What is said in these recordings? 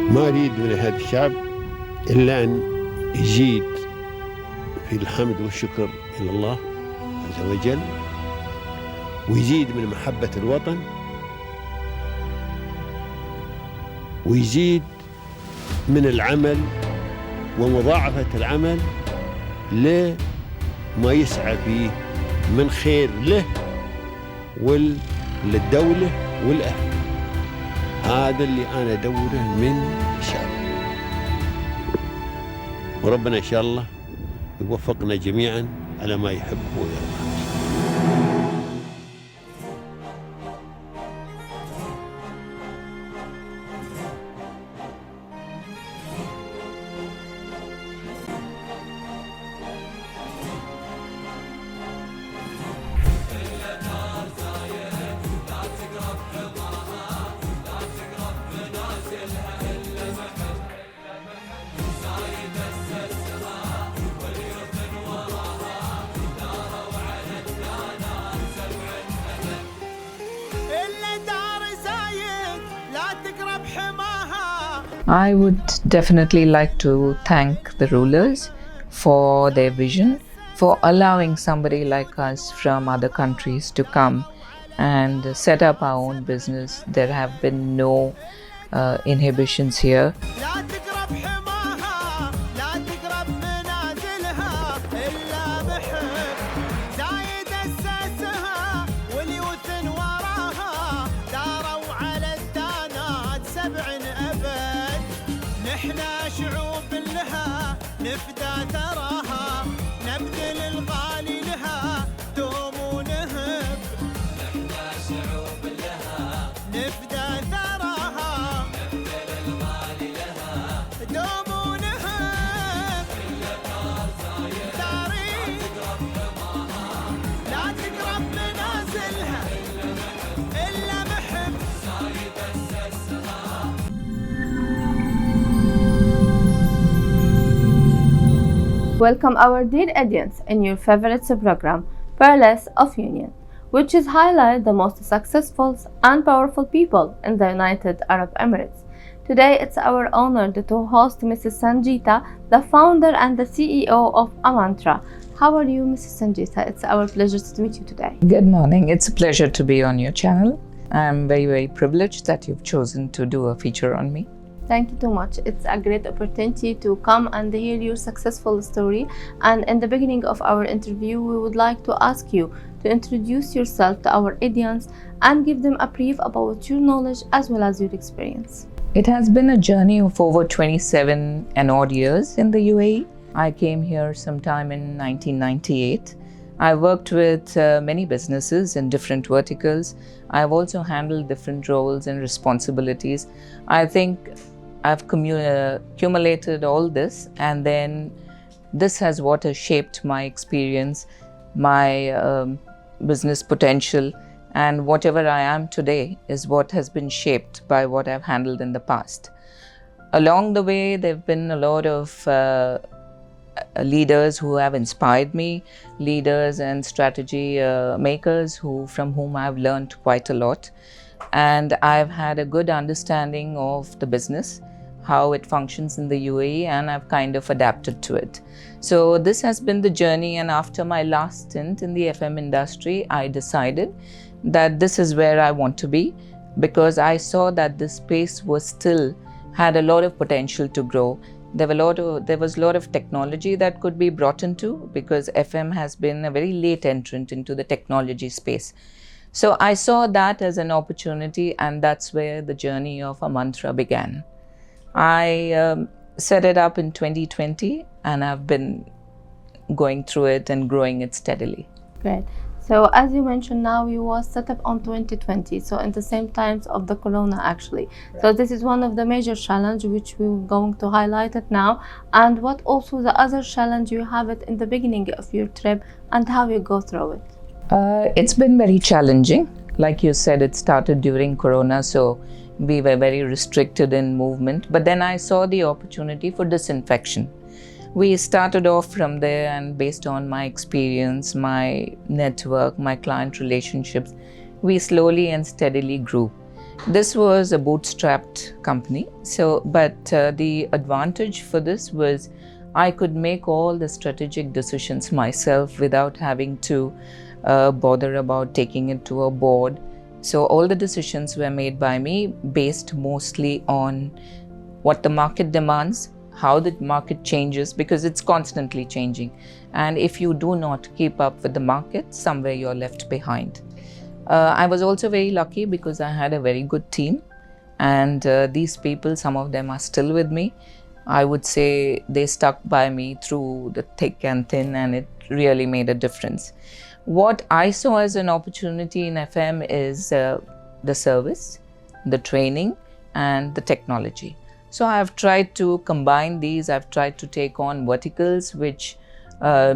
ما أريد من هذا الشعب إلا أن يزيد في الحمد والشكر إلى الله عز وجل، ويزيد من محبة الوطن، ويزيد من العمل ومضاعفة العمل لما يسعى فيه من خير له وللدولة والأهل. هذا اللي أنا أدوره من الشعب، وربنا إن شاء الله يوفقنا جميعا على ما يحب ويرضى. I would definitely like to thank the rulers for their vision, for allowing somebody like us from other countries to come and set up our own business. There have been no inhibitions here. نحنا شعوب لها نفدى ثراها، نبذل الغالي لها دوم ونهب. نحنا شعوب لها نفدى ثراها، نبذل الغالي لها دوم ونهب. كل دار زايد لا تقرب حماها، لا تقرب منازلها إلا محب زايد أسسها. Welcome our dear audience in your favorite program, Palace of Union, which is highlight the most successful and powerful people in the United Arab Emirates. Today it's our honor to host Mrs. Sangeetha, the founder and the CEO of Amantra. How are you, Mrs. Sangeetha? It's our pleasure to meet you today. Good morning. It's a pleasure to be on your channel. I'm very, very privileged that you've chosen to do a feature on me. Thank you so much. It's a great opportunity to come and hear your successful story. And in the beginning of our interview, we would like to ask you to introduce yourself to our audience and give them a brief about your knowledge as well as your experience. It has been a journey of over 27 and odd years in the UAE. I came here sometime in 1998. I worked with many businesses in different verticals. I've also handled different roles and responsibilities. I think I've accumulated all this, and then this has what has shaped my experience, my business potential, and whatever I am today is what has been shaped by what I've handled in the past. Along the way, there have been a lot of leaders who have inspired me, leaders and strategy makers from whom I've learned quite a lot. And I've had a good understanding of the business, how it functions in the UAE, and I've kind of adapted to it. So this has been the journey, and after my last stint in the FM industry, I decided that this is where I want to be, because I saw that this space had a lot of potential to grow. There was a lot of technology that could be brought into, because FM has been a very late entrant into the technology space. So I saw that as an opportunity, and that's where the journey of Amantra began. I set it up in 2020, and I've been going through it and growing it steadily. Great. So as you mentioned, now you was set up on 2020, so in the same times of the corona actually. Right. So this is one of the major challenge which we're going to highlight it now. And what also the other challenge you have it in the beginning of your trip and how you go through it? It's been very challenging. Like you said, it started during corona, so we were very restricted in movement. But then I saw the opportunity for disinfection. We started off from there, and based on my experience, my network, my client relationships, we slowly and steadily grew. This was a bootstrapped company. But the advantage for this was I could make all the strategic decisions myself without having to bother about taking it to a board. So all the decisions were made by me based mostly on what the market demands, how the market changes, because it's constantly changing. And if you do not keep up with the market, somewhere you're left behind. I was also very lucky because I had a very good team, and these people, some of them are still with me. I would say they stuck by me through the thick and thin, and it really made a difference. What I saw as an opportunity in FM is the service, the training, and the technology. So I've tried to combine these. I've tried to take on verticals which, are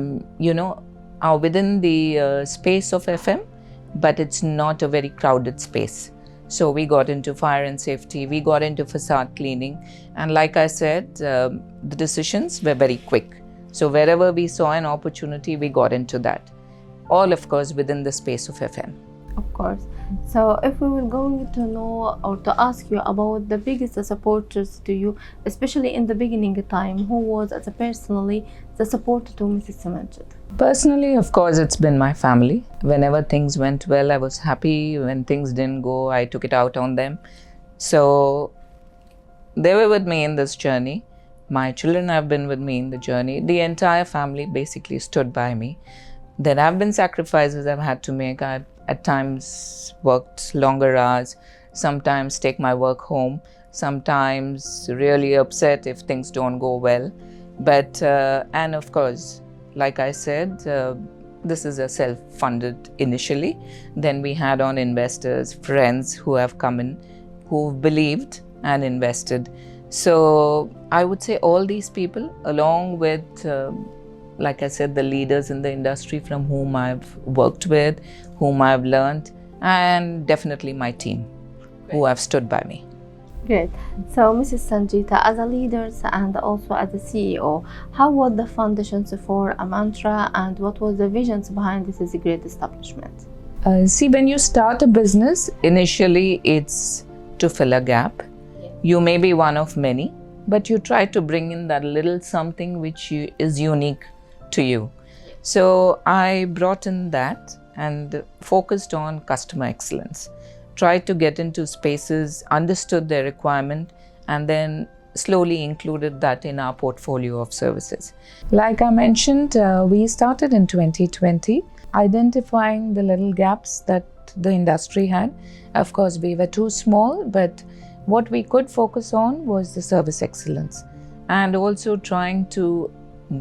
within the space of FM, but it's not a very crowded space. So we got into fire and safety, we got into facade cleaning, and like I said, the decisions were very quick. So wherever we saw an opportunity, we got into that. All, of course, within the space of FM. Of course. So if we were going to know or to ask you about the biggest supporters to you, especially in the beginning time, who was as a personally the supporter to Mrs. Sangeetha? Personally, of course, it's been my family. Whenever things went well, I was happy. When things didn't go, I took it out on them. So they were with me in this journey. My children have been with me in the journey. The entire family basically stood by me. There have been sacrifices I've had to make. I've at times worked longer hours, sometimes take my work home, sometimes really upset if things don't go well. But, and of course, like I said, this is a self-funded initially. Then we had on investors, friends who have come in, who've believed and invested. So I would say all these people, along with like I said, the leaders in the industry from whom I've worked with, whom I've learned, and definitely my team who have stood by me. Great. So Mrs. Sangeetha, as a leader and also as a CEO, how was the foundations for Amantra and what was the visions behind this great establishment? See, when you start a business, initially it's to fill a gap. You may be one of many, but you try to bring in that little something which is unique to you. So I brought in that and focused on customer excellence. Tried to get into spaces, understood their requirement, and then slowly included that in our portfolio of services. Like I mentioned, we started in 2020, identifying the little gaps that the industry had. Of course, we were too small, but what we could focus on was the service excellence and also trying to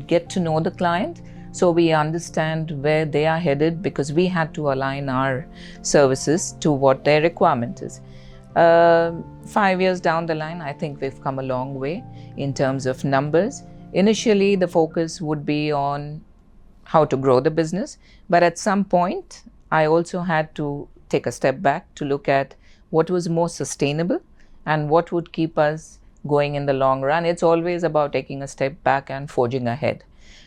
get to know the client so we understand where they are headed, because we had to align our services to what their requirement is. 5 years down the line, I think we've come a long way in terms of numbers. Initially, the focus would be on how to grow the business, but at some point, I also had to take a step back to look at what was more sustainable and what would keep us going in the long run. It's always about taking a step back and forging ahead.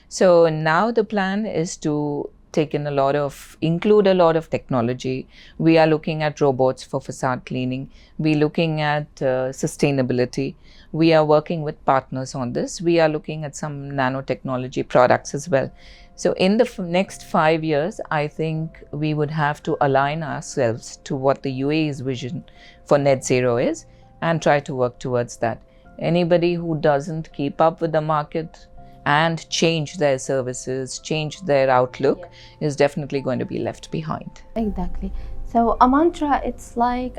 So now the plan is to include a lot of technology. We are looking at robots for facade cleaning. We're looking at sustainability. We are working with partners on this. We are looking at some nanotechnology products as well. So in the next 5 years, I think we would have to align ourselves to what the UAE's vision for net zero is and try to work towards that. Anybody who doesn't keep up with the market and change their services, change their outlook, is definitely going to be left behind. Exactly. So Amantra, it's like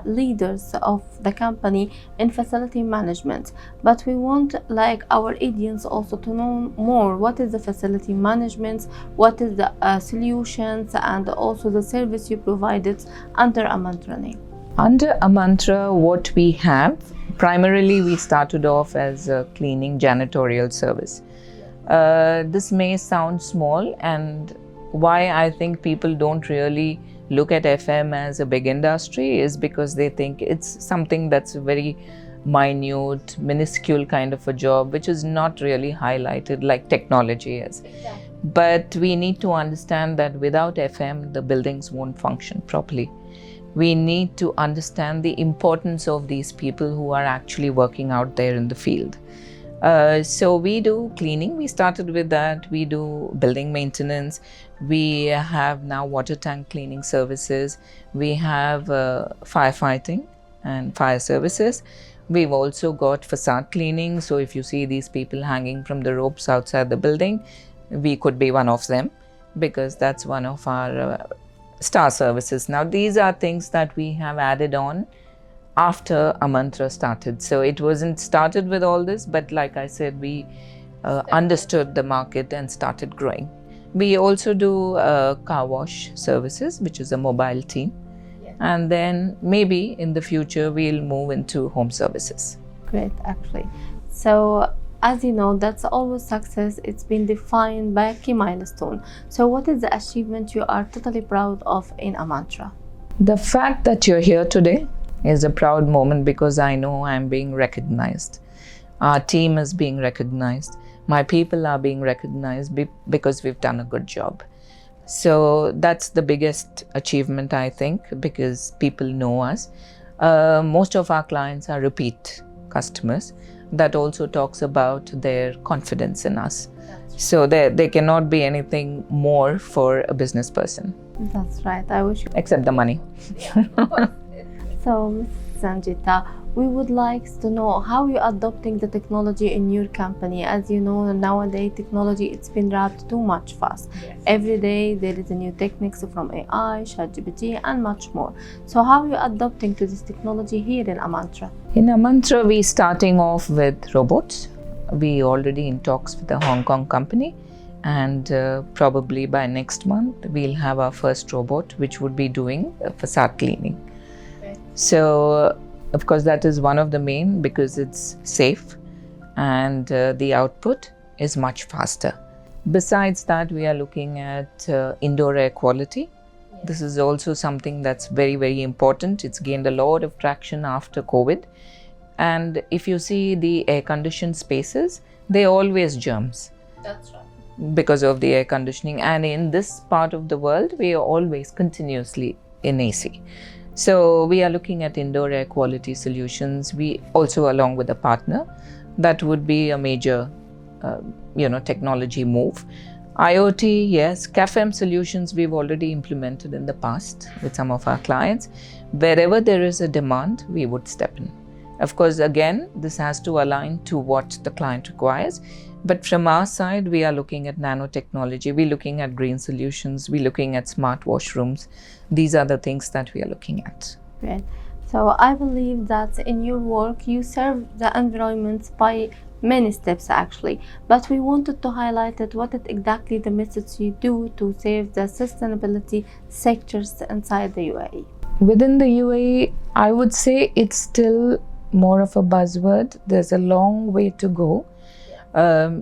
leaders of the company in facility management, but we want like our audience also to know more. What is the facility management? What is the solutions and also the service you provided under Amantra name? Under Amantra, what we have, primarily we started off as a cleaning janitorial service. This may sound small, and why I think people don't really look at FM as a big industry is because they think it's something that's a very minute, minuscule kind of a job, which is not really highlighted like technology is. Exactly. But we need to understand that without FM, the buildings won't function properly. we need to understand the importance of these people who are actually working out there in the field. So we do cleaning, we started with that. We do building maintenance. We have now water tank cleaning services. We have firefighting and fire services. We've also got facade cleaning. So if you see these people hanging from the ropes outside the building, we could be one of them, because that's one of our star services. Now, these are things that we have added on after Amantra started. So it wasn't started with all this, but like I said, we understood the market and started growing. We also do car wash services, which is a mobile team. Yes. And then maybe in the future, we'll move into home services. Great, actually. So, as you know, that's always success. It's been defined by a key milestone. So, what is the achievement you are totally proud of in Amantra? The fact that you're here today is a proud moment, because I know I'm being recognized. Our team is being recognized. My people are being recognized because we've done a good job. So that's the biggest achievement, I think, because people know us. Most of our clients are repeat customers. That also talks about their confidence in us. So there cannot be anything more for a business person. That's right. I wish you. Except the money. So, Ms. Sangeetha, we would like to know how you're adopting the technology in your company. As you know, nowadays technology, it's been wrapped too much fast. Yes. Every day there is a new techniques from AI, ChatGPT, and much more. So how are you adopting to this technology here in Amantra? In Amantra, we're starting off with robots. We already in talks with a Hong Kong company, and probably by next month we'll have our first robot, which would be doing facade cleaning. So, of course, that is one of the main, because it's safe and the output is much faster. Besides that, we are looking at indoor air quality. This is also something that's very, very important. It's gained a lot of traction after COVID. And if you see the air-conditioned spaces, they're always germs. That's right. Because of the air conditioning. And in this part of the world, we are always continuously in AC. So we are looking at indoor air quality solutions. We also, along with a partner, that would be a major, technology move. IoT, yes. CAFM solutions we've already implemented in the past with some of our clients. Wherever there is a demand, we would step in. Of course, again, this has to align to what the client requires. But from our side, we are looking at nanotechnology, we're looking at green solutions, we're looking at smart washrooms. These are the things that we are looking at. Great. So I believe that in your work, you serve the environment by many steps actually. But we wanted to highlight it, what is exactly the methods you do to save the sustainability sectors inside the UAE. Within the UAE, I would say it's still more of a buzzword. There's a long way to go.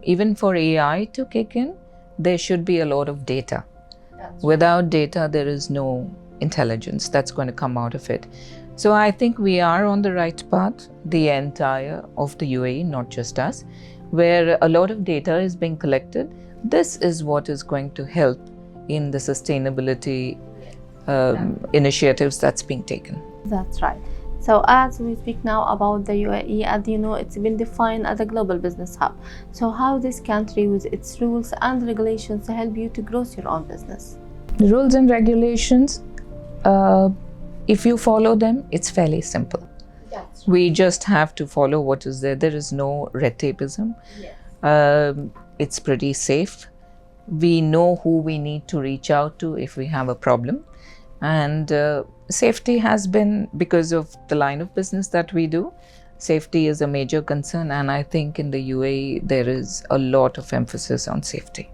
Even for AI to kick in, there should be a lot of data. Without data, there is no intelligence that's going to come out of it. So I think we are on the right path, the entire of the UAE, not just us, where a lot of data is being collected. This is what is going to help in the sustainability initiatives that's being taken. That's right. So as we speak now about the UAE, as you know, it's been defined as a global business hub. So how this country with its rules and regulations help you to grow your own business? The rules and regulations, if you follow them, it's fairly simple. That's We just have to follow what is there. There is no red tapeism. Yes. It's pretty safe. We know who we need to reach out to if we have a problem. And safety has been, because of the line of business that we do, safety is a major concern. And I think in the UAE, there is a lot of emphasis on safety,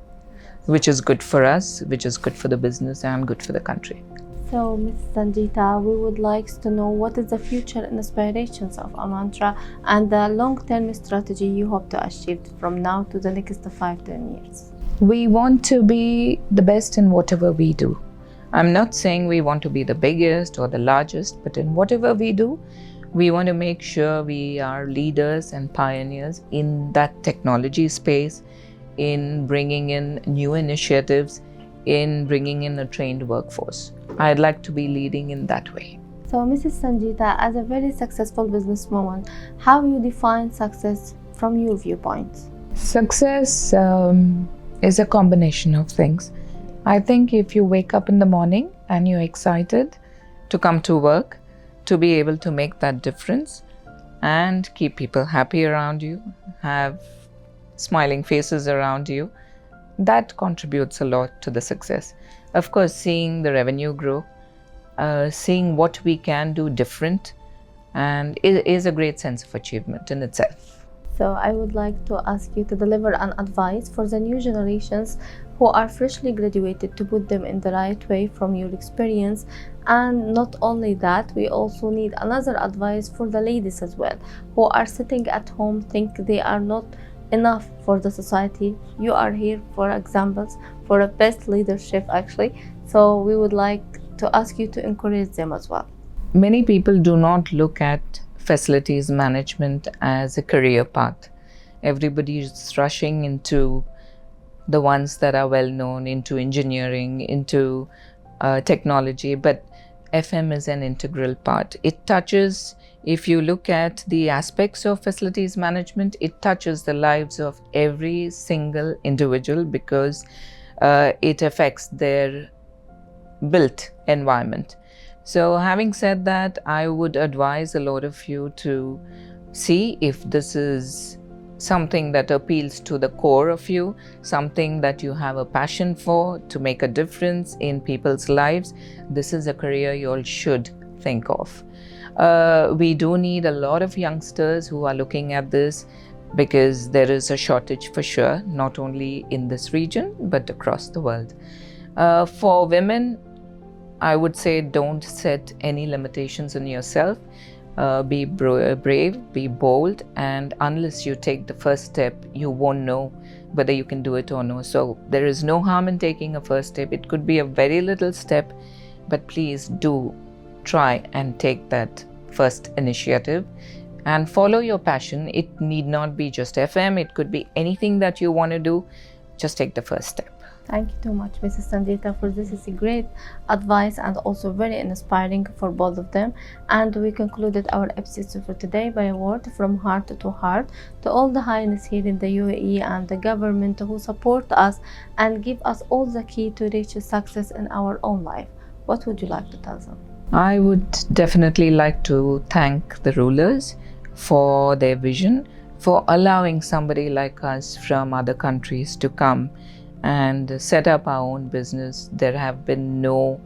which is good for us, which is good for the business and good for the country. So, Ms. Sangeetha, we would like to know what is the future and aspirations of Amantra and the long-term strategy you hope to achieve from now to the next 5-10 years. We want to be the best in whatever we do. I'm not saying we want to be the biggest or the largest, but in whatever we do, we want to make sure we are leaders and pioneers in that technology space, in bringing in new initiatives, in bringing in a trained workforce. I'd like to be leading in that way. So, Mrs. Sangeetha, as a very successful businesswoman, how you define success from your viewpoint? Success is a combination of things. I think if you wake up in the morning and you're excited to come to work, to be able to make that difference and keep people happy around you, have smiling faces around you, that contributes a lot to the success. Of course, seeing the revenue grow, seeing what we can do different, and it is a great sense of achievement in itself. So, I would like to ask you to deliver an advice for the new generations who are freshly graduated, to put them in the right way from your experience. And not only that, we also need another advice for the ladies as well, who are sitting at home, think they are not enough for the society. You are here for examples, for a best leadership actually. So we would like to ask you to encourage them as well. Many people do not look at facilities management as a career path. Everybody is rushing into the ones that are well known, into engineering, into technology, but FM is an integral part. It touches, if you look at the aspects of facilities management, it touches the lives of every single individual, because it affects their built environment. So having said that, I would advise a lot of you to see if this is something that appeals to the core of you, something that you have a passion for, to make a difference in people's lives. This is a career you all should think of. We do need a lot of youngsters who are looking at this, because there is a shortage for sure, not only in this region but across the world. For women, I would say don't set any limitations on yourself. Be brave, be bold, and unless you take the first step, you won't know whether you can do it or no. So there is no harm in taking a first step. It could be a very little step, but please do try and take that first initiative and follow your passion. It need not be just FM, it could be anything that you want to do. Just take the first step. Thank you too much, Mrs. Sangeetha, for this is a great advice and also very inspiring for both of them. And we concluded our episode for today by a word from heart to heart to all the highness here in the UAE and the government who support us and give us all the key to reach success in our own life. What would you like to tell them? I would definitely like to thank the rulers for their vision, for allowing somebody like us from other countries to come and set up our own business. There have been no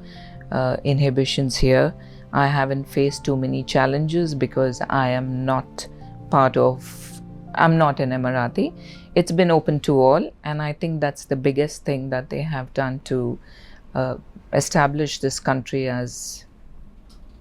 inhibitions here. I haven't faced too many challenges because I am not I'm not an Emirati. It's been open to all, and I think that's the biggest thing that they have done to establish this country as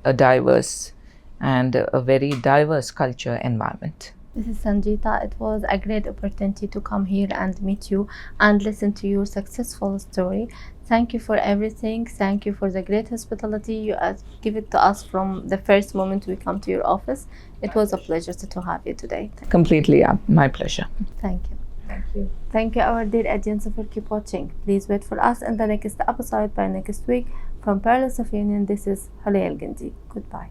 a diverse and a very diverse culture environment. Mrs. Sangeetha, it was a great opportunity to come here and meet you and listen to your successful story. Thank you for everything. Thank you for the great hospitality you give it to us from the first moment we come to your office. It was a pleasure to have you today. Completely, my pleasure. Thank you. Thank you. Thank you, our dear audience, for keep watching. Please wait for us in the next episode by next week. From Palace of Union, this is Halil Gindi. Goodbye.